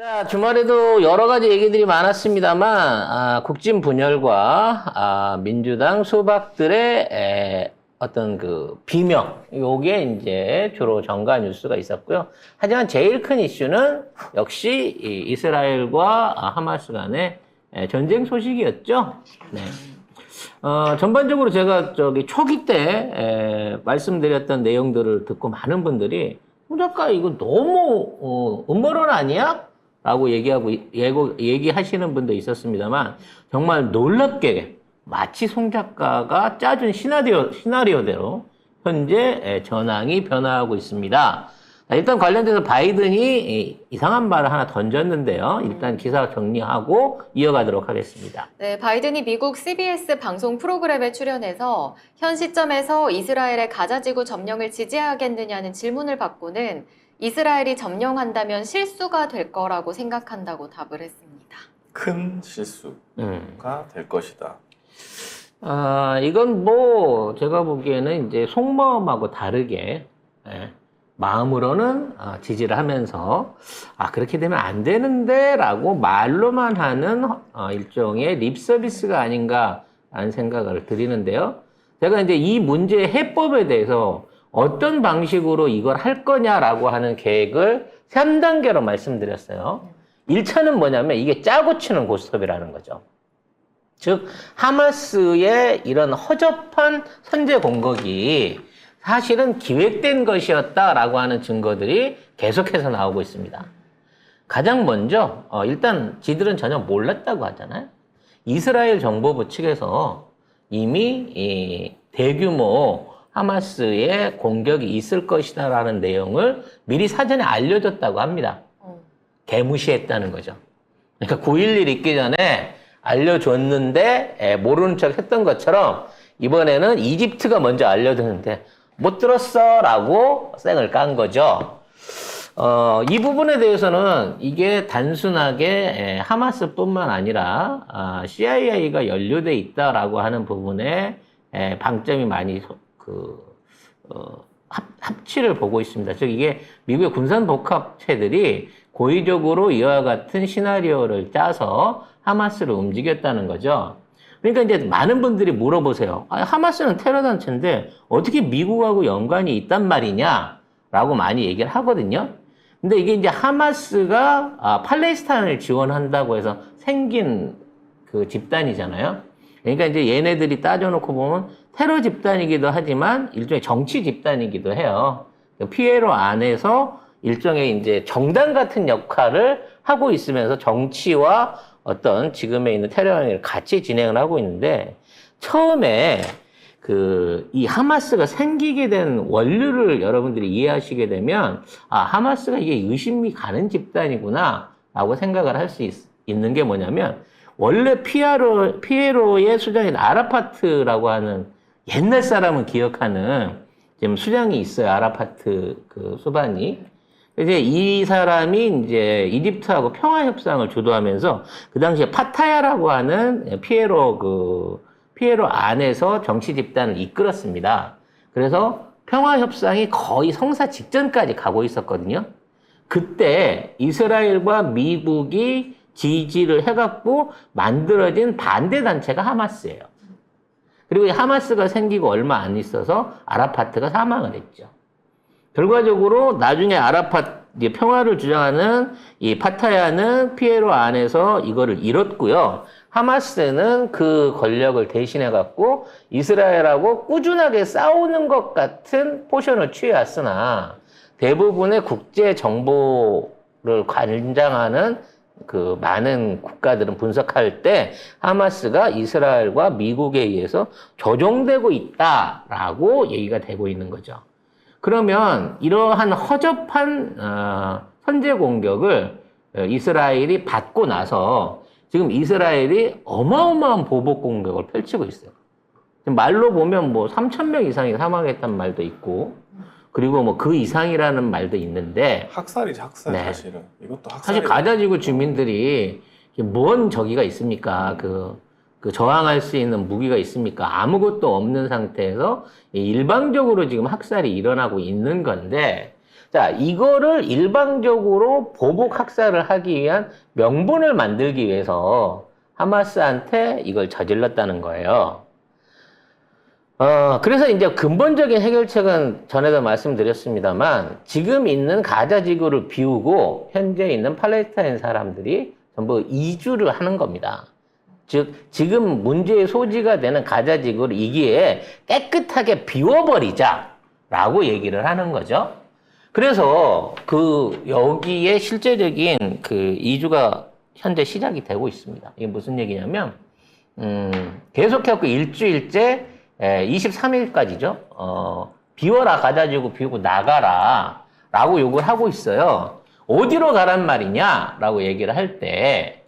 자, 주말에도 여러 가지 얘기들이 많았습니다만, 국진 분열과 민주당 수박들의 어떤 그 비명, 요게 이제 주로 정가 뉴스가 있었고요. 하지만 제일 큰 이슈는 역시 이 이스라엘과 하마스 간의 전쟁 소식이었죠. 네. 전반적으로 제가 초기 때 말씀드렸던 내용들을 듣고 많은 분들이 송 작가 이거 너무 음모론 아니야? 라고 얘기하시는 분도 있었습니다만 정말 놀랍게 마치 송 작가가 짜준 시나리오대로 현재 전황이 변화하고 있습니다. 일단 관련돼서 바이든이 이상한 말을 하나 던졌는데요. 일단 기사 정리하고 이어가도록 하겠습니다. 네, 바이든이 미국 CBS 방송 프로그램에 출연해서 현 시점에서 이스라엘의 가자지구 점령을 지지하겠느냐는 질문을 받고는 이스라엘이 점령한다면 실수가 될 거라고 생각한다고 답을 했습니다. 큰 실수가 될 것이다. 이건 뭐 제가 보기에는 이제 속마음하고 다르게 마음으로는 지지를 하면서 그렇게 되면 안 되는데 라고 말로만 하는 일종의 립 서비스가 아닌가라는 생각을 드리는데요. 제가 이제 이 문제의 해법에 대해서 어떤 방식으로 이걸 할 거냐라고 하는 계획을 3단계로 말씀드렸어요. 1차는 뭐냐면 이게 짜고 치는 고스톱이라는 거죠. 즉 하마스의 이런 허접한 선제 공격이 사실은 기획된 것이었다라고 하는 증거들이 계속해서 나오고 있습니다. 가장 먼저 일단 지들은 전혀 몰랐다고 하잖아요. 이스라엘 정보부 측에서 이미 이 대규모 하마스의 공격이 있을 것이다라는 내용을 미리 사전에 알려줬다고 합니다. 개무시했다는 거죠. 그러니까 9.11 있기 전에 알려줬는데 모르는 척 했던 것처럼 이번에는 이집트가 먼저 알려줬는데 못 들었어 라고 쌩을 깐 거죠. 이 부분에 대해서는 이게 단순하게 하마스뿐만 아니라 CIA가 연루돼 있다라고 하는 부분에 방점이 많이 합치를 보고 있습니다. 즉 이게 미국의 군산복합체들이 고의적으로 이와 같은 시나리오를 짜서 하마스를 움직였다는 거죠. 그러니까 이제 많은 분들이 물어보세요. 하마스는 테러 단체인데 어떻게 미국하고 연관이 있단 말이냐? 라고 많이 얘기를 하거든요. 근데 이게 이제 하마스가 팔레스타인을 지원한다고 해서 생긴 그 집단이잖아요. 그러니까 이제 얘네들이 따져놓고 보면 테러 집단이기도 하지만 일종의 정치 집단이기도 해요. 피에로 안에서 일종의 이제 정당 같은 역할을 하고 있으면서 정치와 어떤 지금에 있는 테러 행위를 같이 진행을 하고 있는데 처음에 이 하마스가 생기게 된 원류를 여러분들이 이해하시게 되면 하마스가 이게 의심이 가는 집단이구나 라고 생각을 할 수 있는 게 뭐냐면 원래 피에로의 수장인 아라파트라고 하는 옛날 사람은 기억하는 지금 수장이 있어요. 아라파트 그 수반이. 이제 이 사람이 이제 이집트하고 평화 협상을 주도하면서 그 당시에 파타야라고 하는 피에로 안에서 정치 집단을 이끌었습니다. 그래서 평화 협상이 거의 성사 직전까지 가고 있었거든요. 그때 이스라엘과 미국이 지지를 해갖고 만들어진 반대 단체가 하마스예요. 그리고 이 하마스가 생기고 얼마 안 있어서 아라파트가 사망을 했죠. 결과적으로 나중에 평화를 주장하는 이 파타야는 피에로 안에서 이거를 잃었고요. 하마스는 그 권력을 대신해갖고 이스라엘하고 꾸준하게 싸우는 것 같은 포션을 취해왔으나 대부분의 국제 정보를 관장하는 그 많은 국가들은 분석할 때 하마스가 이스라엘과 미국에 의해서 조종되고 있다라고 얘기가 되고 있는 거죠. 그러면 이러한 허접한 선제 공격을 이스라엘이 받고 나서 지금 이스라엘이 어마어마한 보복 공격을 펼치고 있어요. 말로 보면 뭐 3,000명 이상이 사망했단 말도 있고 그리고 뭐 그 이상이라는 말도 있는데 학살이죠, 학살. 네. 사실은 이것도 학살. 사실 가자지구 주민들이 뭔 저기가 있습니까? 그 저항할 수 있는 무기가 있습니까? 아무것도 없는 상태에서 일방적으로 지금 학살이 일어나고 있는 건데 자, 이거를 일방적으로 보복 학살을 하기 위한 명분을 만들기 위해서 하마스한테 이걸 저질렀다는 거예요. 그래서 이제 근본적인 해결책은 전에도 말씀드렸습니다만 지금 있는 가자 지구를 비우고 현재 있는 팔레스타인 사람들이 전부 이주를 하는 겁니다. 즉 지금 문제의 소지가 되는 가자 지구를 이 기회에 깨끗하게 비워버리자라고 얘기를 하는 거죠. 그래서 여기에 실제적인 이주가 현재 시작이 되고 있습니다. 이게 무슨 얘기냐면 계속해서 일주일째 23일까지죠. 비워라 가자지구 비우고 나가라 라고 욕을 하고 있어요. 어디로 가란 말이냐 라고 얘기를 할 때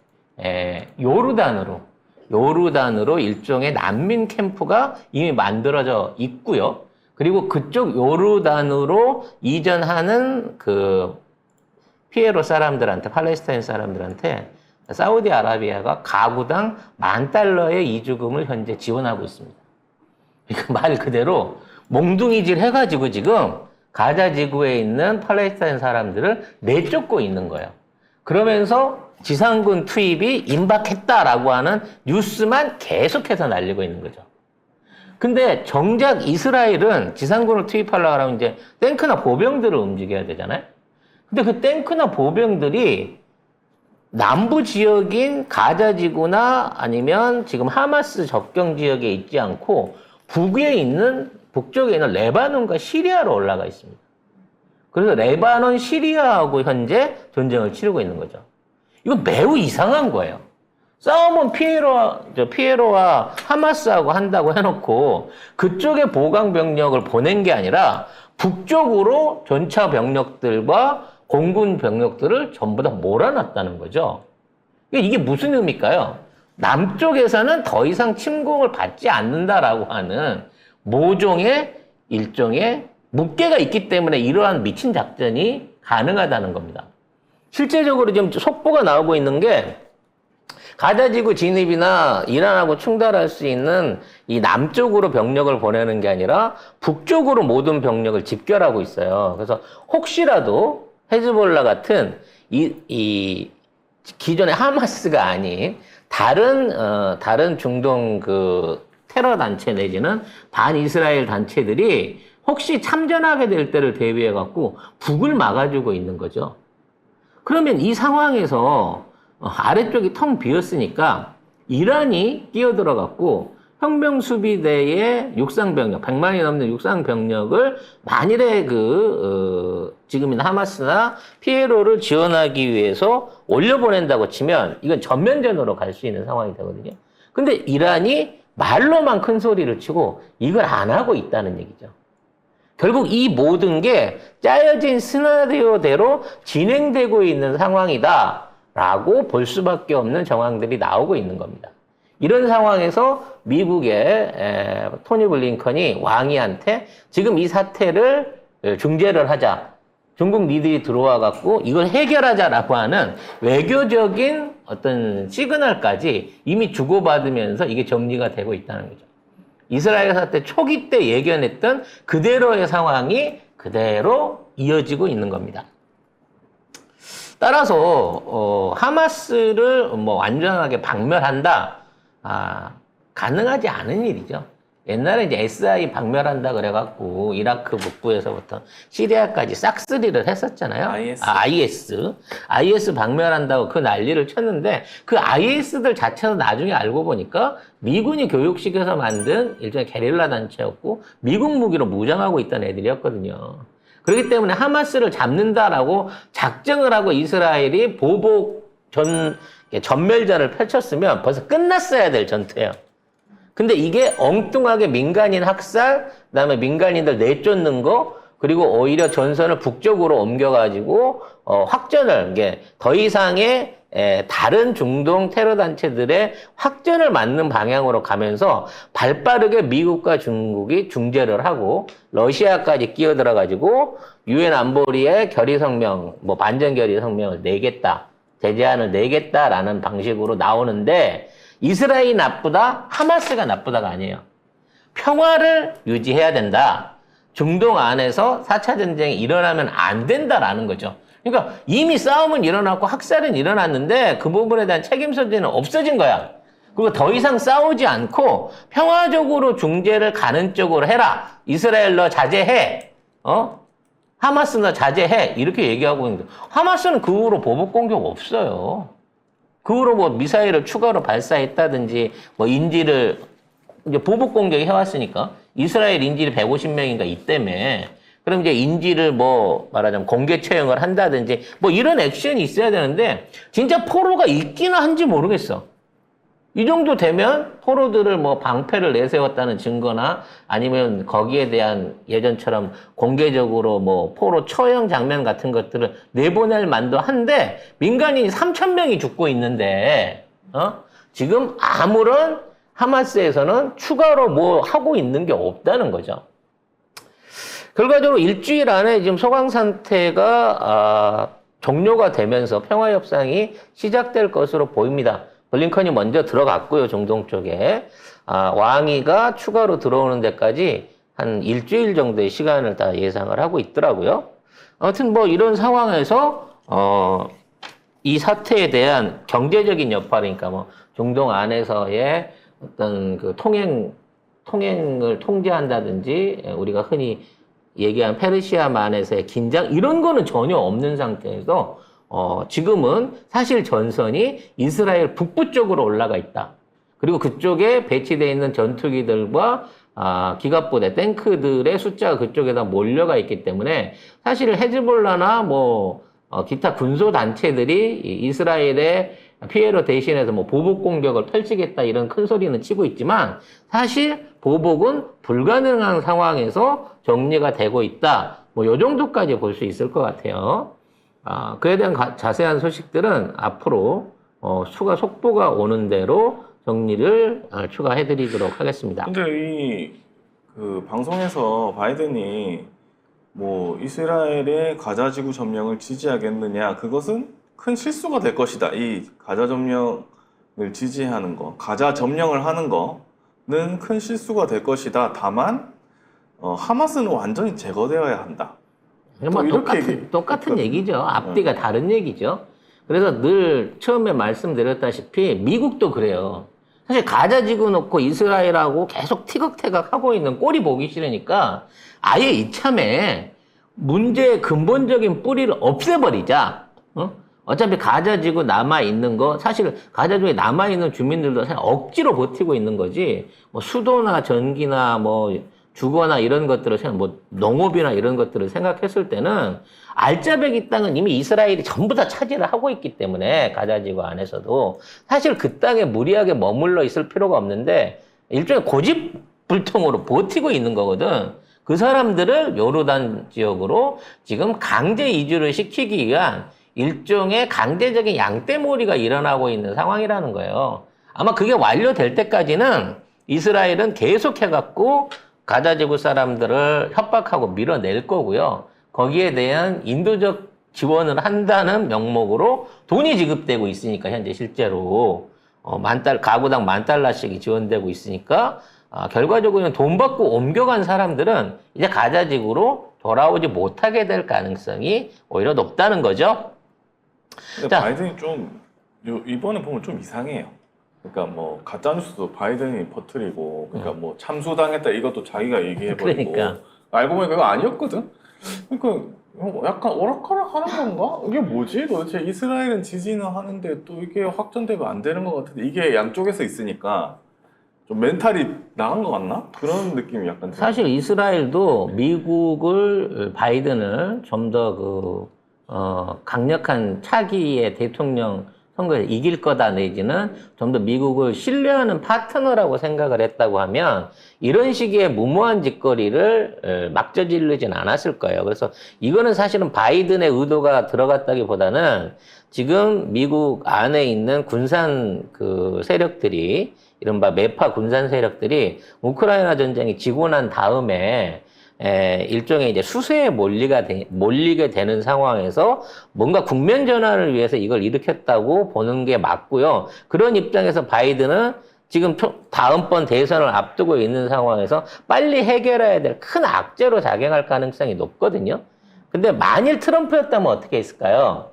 요르단으로 일종의 난민 캠프가 이미 만들어져 있고요. 그리고 그쪽 요르단으로 이전하는 피에로 사람들한테, 팔레스타인 사람들한테 사우디아라비아가 가구당 $10,000의 이주금을 현재 지원하고 있습니다. 그러니까 말 그대로 몽둥이질 해가지고 지금 가자 지구에 있는 팔레스타인 사람들을 내쫓고 있는 거예요. 그러면서 지상군 투입이 임박했다라고 하는 뉴스만 계속해서 날리고 있는 거죠. 근데 정작 이스라엘은 지상군을 투입하려고 하면 이제 탱크나 보병들을 움직여야 되잖아요. 근데 그 탱크나 보병들이 남부 지역인 가자 지구나 아니면 지금 하마스 접경 지역에 있지 않고 북쪽에 있는 레바논과 시리아로 올라가 있습니다. 그래서 레바논, 시리아하고 현재 전쟁을 치르고 있는 거죠. 이건 매우 이상한 거예요. 싸움은 피에로와 하마스하고 한다고 해놓고 그쪽에 보강 병력을 보낸 게 아니라 북쪽으로 전차 병력들과 공군 병력들을 전부 다 몰아놨다는 거죠. 이게 무슨 의미일까요? 남쪽에서는 더 이상 침공을 받지 않는다라고 하는 모종의 일종의 묵계가 있기 때문에 이러한 미친 작전이 가능하다는 겁니다. 실제적으로 지금 속보가 나오고 있는 게 가자지구 진입이나 이란하고 충돌할 수 있는 이 남쪽으로 병력을 보내는 게 아니라 북쪽으로 모든 병력을 집결하고 있어요. 그래서 혹시라도 헤즈볼라 같은 이 기존의 하마스가 아닌 다른 중동 테러 단체 내지는 반이스라엘 단체들이 혹시 참전하게 될 때를 대비해 갖고 북을 막아주고 있는 거죠. 그러면 이 상황에서 아래쪽이 텅 비었으니까 이란이 끼어들어갖고 혁명수비대의 육상병력, 100만이 넘는 육상병력을 만일에 지금 있는 하마스나 피에로를 지원하기 위해서 올려보낸다고 치면 이건 전면전으로 갈 수 있는 상황이 되거든요. 근데 이란이 말로만 큰 소리를 치고 이걸 안 하고 있다는 얘기죠. 결국 이 모든 게 짜여진 시나리오대로 진행되고 있는 상황이다라고 볼 수밖에 없는 정황들이 나오고 있는 겁니다. 이런 상황에서 미국의 토니 블링컨이 왕이한테 지금 이 사태를 중재를 하자. 중국 니들이 들어와 갖고 이걸 해결하자라고 하는 외교적인 어떤 시그널까지 이미 주고받으면서 이게 정리가 되고 있다는 거죠. 이스라엘 사태 초기 때 예견했던 그대로의 상황이 그대로 이어지고 있는 겁니다. 따라서 하마스를 완전하게 박멸한다, 가능하지 않은 일이죠. 옛날에 이제 SI 박멸한다 그래갖고 이라크 북부에서부터 시리아까지 싹쓸이를 했었잖아요. IS 박멸한다고 그 난리를 쳤는데 그 IS들 자체도 나중에 알고 보니까 미군이 교육시켜서 만든 일종의 게릴라 단체였고 미국 무기로 무장하고 있던 애들이었거든요. 그렇기 때문에 하마스를 잡는다라고 작정을 하고 이스라엘이 전멸전을 펼쳤으면 벌써 끝났어야 될 전투예요. 근데 이게 엉뚱하게 민간인 학살, 그다음에 민간인들 내쫓는 거, 그리고 오히려 전선을 북쪽으로 옮겨가지고 확전을, 이게 더 이상의 다른 중동 테러 단체들의 확전을 막는 방향으로 가면서 발빠르게 미국과 중국이 중재를 하고 러시아까지 끼어들어가지고 유엔 안보리의 결의성명, 반전 결의성명을 내겠다, 제재안을 내겠다라는 방식으로 나오는데. 이스라엘이 나쁘다, 하마스가 나쁘다가 아니에요. 평화를 유지해야 된다. 중동 안에서 4차 전쟁이 일어나면 안 된다라는 거죠. 그러니까 이미 싸움은 일어났고 학살은 일어났는데 그 부분에 대한 책임 소재는 없어진 거야. 그리고 더 이상 싸우지 않고 평화적으로 중재를 가는 쪽으로 해라. 이스라엘 너 자제해. 하마스 너 자제해. 이렇게 얘기하고 있는데 하마스는 그 후로 보복 공격 없어요. 그 후로 뭐 미사일을 추가로 발사했다든지 뭐 인질을 이제 보복 공격이 해왔으니까 이스라엘 인질이 150명인가 이때문에 그럼 이제 인질을 뭐 말하자면 공개 처형을 한다든지 뭐 이런 액션이 있어야 되는데 진짜 포로가 있기는 한지 모르겠어. 이 정도 되면 포로들을 뭐 방패를 내세웠다는 증거나 아니면 거기에 대한 예전처럼 공개적으로 뭐 포로 처형 장면 같은 것들을 내보낼 만도 한데 민간인이 3,000명이 죽고 있는데 지금 아무런 하마스에서는 추가로 뭐 하고 있는 게 없다는 거죠. 결과적으로 일주일 안에 지금 소강 상태가 종료가 되면서 평화 협상이 시작될 것으로 보입니다. 블링컨이 먼저 들어갔고요, 중동 쪽에. 왕이가 추가로 들어오는 데까지 한 일주일 정도의 시간을 다 예상을 하고 있더라고요. 아무튼 뭐 이런 상황에서, 이 사태에 대한 경제적인 여파니까 뭐 중동 안에서의 어떤 그 통행을 통제한다든지 우리가 흔히 얘기한 페르시아만에서의 긴장, 이런 거는 전혀 없는 상태에서 지금은 사실 전선이 이스라엘 북부 쪽으로 올라가 있다. 그리고 그쪽에 배치되어 있는 전투기들과 기갑부대, 탱크들의 숫자가 그쪽에다 몰려가 있기 때문에 사실 헤즈볼라나 뭐 기타 군소단체들이 이스라엘의 피해로 대신해서 뭐 보복 공격을 펼치겠다 이런 큰 소리는 치고 있지만 사실 보복은 불가능한 상황에서 정리가 되고 있다. 뭐 요 정도까지 볼 수 있을 것 같아요. 그에 대한 자세한 소식들은 앞으로 추가 속보가 오는 대로 정리를 추가해 드리도록 하겠습니다. 근데 그 방송에서 바이든이 뭐 이스라엘의 가자 지구 점령을 지지하겠느냐, 그것은 큰 실수가 될 것이다. 이 가자 점령을 지지하는 거, 가자 점령을 하는 거는 큰 실수가 될 것이다. 다만 하마스는 완전히 제거되어야 한다. 뭐 똑같은 얘기죠. 앞뒤가 다른 얘기죠. 그래서 늘 처음에 말씀드렸다시피 미국도 그래요. 사실 가자 지구 놓고 이스라엘하고 계속 티격태격 하고 있는 꼴이 보기 싫으니까 아예 이참에 문제의 근본적인 뿌리를 없애버리자. 어차피 가자 지구 남아있는 거, 사실 가자 지구에 남아있는 주민들도 사실 억지로 버티고 있는 거지, 뭐 수도나 전기나 뭐 주거나 이런 것들을 뭐 농업이나 이런 것들을 생각했을 때는 알짜배기 땅은 이미 이스라엘이 전부 다 차지를 하고 있기 때문에 가자 지구 안에서도 사실 그 땅에 무리하게 머물러 있을 필요가 없는데 일종의 고집불통으로 버티고 있는 거거든. 그 사람들을 요르단 지역으로 지금 강제 이주를 시키기 위한 일종의 강제적인 양떼몰이가 일어나고 있는 상황이라는 거예요. 아마 그게 완료될 때까지는 이스라엘은 계속해갖고 가자 지구 사람들을 협박하고 밀어낼 거고요. 거기에 대한 인도적 지원을 한다는 명목으로 돈이 지급되고 있으니까 현재 실제로 가구당 $10,000씩이 지원되고 있으니까 결과적으로는 돈 받고 옮겨간 사람들은 이제 가자 지구로 돌아오지 못하게 될 가능성이 오히려 높다는 거죠. 근데 바이든이 좀 이번에 보면 좀 이상해요. 그러니까 뭐 가짜 뉴스도 바이든이 퍼뜨리고, 그러니까 뭐 참수당했다 이것도 자기가 얘기해버리고. 그러니까 알고 보니까 그거 아니었거든. 그러니까 약간 오락가락 하는 건가? 이게 뭐지? 도대체 이스라엘은 지지는 하는데 또 이게 확전되면 안 되는 것 같은데, 이게 양쪽에서 있으니까 좀 멘탈이 나간 것 같나? 그런 느낌이 약간 들어요. 사실 이스라엘도 바이든을 좀 더 강력한 차기의 대통령 선거에서 이길 거다 내지는 좀 더 미국을 신뢰하는 파트너라고 생각을 했다고 하면 이런 식의 무모한 짓거리를 막 저지르진 않았을 거예요. 그래서 이거는 사실은 바이든의 의도가 들어갔다기보다는 지금 미국 안에 있는 군산 세력들이, 이른바 매파 군산 세력들이 우크라이나 전쟁이 지고 난 다음에 일종의 이제 수세에 몰리게 되는 상황에서 뭔가 국면 전환을 위해서 이걸 일으켰다고 보는 게 맞고요. 그런 입장에서 바이든은 지금 다음번 대선을 앞두고 있는 상황에서 빨리 해결해야 될 큰 악재로 작용할 가능성이 높거든요. 근데 만일 트럼프였다면 어떻게 했을까요?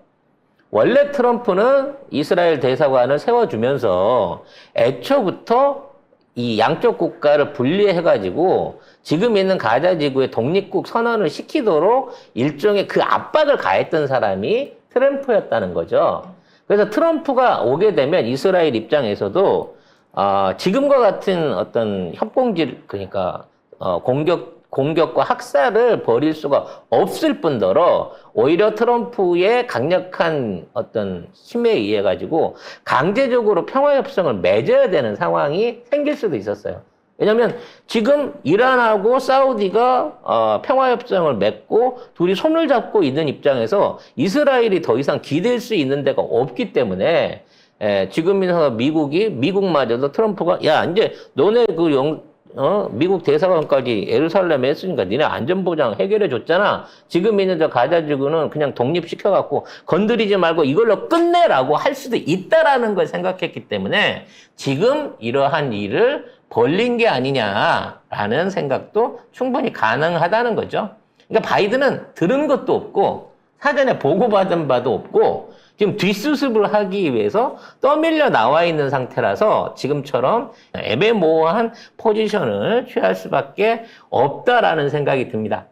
원래 트럼프는 이스라엘 대사관을 세워주면서 애초부터 이 양쪽 국가를 분리해가지고 지금 있는 가자 지구의 독립국 선언을 시키도록 일종의 그 압박을 가했던 사람이 트럼프였다는 거죠. 그래서 트럼프가 오게 되면 이스라엘 입장에서도 지금과 같은 어떤 협공질, 그러니까 공격과 학살을 벌일 수가 없을 뿐더러 오히려 트럼프의 강력한 어떤 힘에 의해 가지고 강제적으로 평화협정을 맺어야 되는 상황이 생길 수도 있었어요. 왜냐하면 지금 이란하고 사우디가 평화협정을 맺고 둘이 손을 잡고 있는 입장에서 이스라엘이 더 이상 기댈 수 있는 데가 없기 때문에 지금이서 미국마저도 트럼프가 야 이제 너네 미국 대사관까지 예루살렘에 했으니까 니네 안전보장 해결해 줬잖아. 지금 있는 저 가자지구는 그냥 독립시켜갖고 건드리지 말고 이걸로 끝내라고 할 수도 있다라는 걸 생각했기 때문에 지금 이러한 일을 벌린 게 아니냐라는 생각도 충분히 가능하다는 거죠. 그러니까 바이든은 들은 것도 없고 사전에 보고받은 바도 없고 지금 뒷수습을 하기 위해서 떠밀려 나와 있는 상태라서 지금처럼 애매모호한 포지션을 취할 수밖에 없다라는 생각이 듭니다.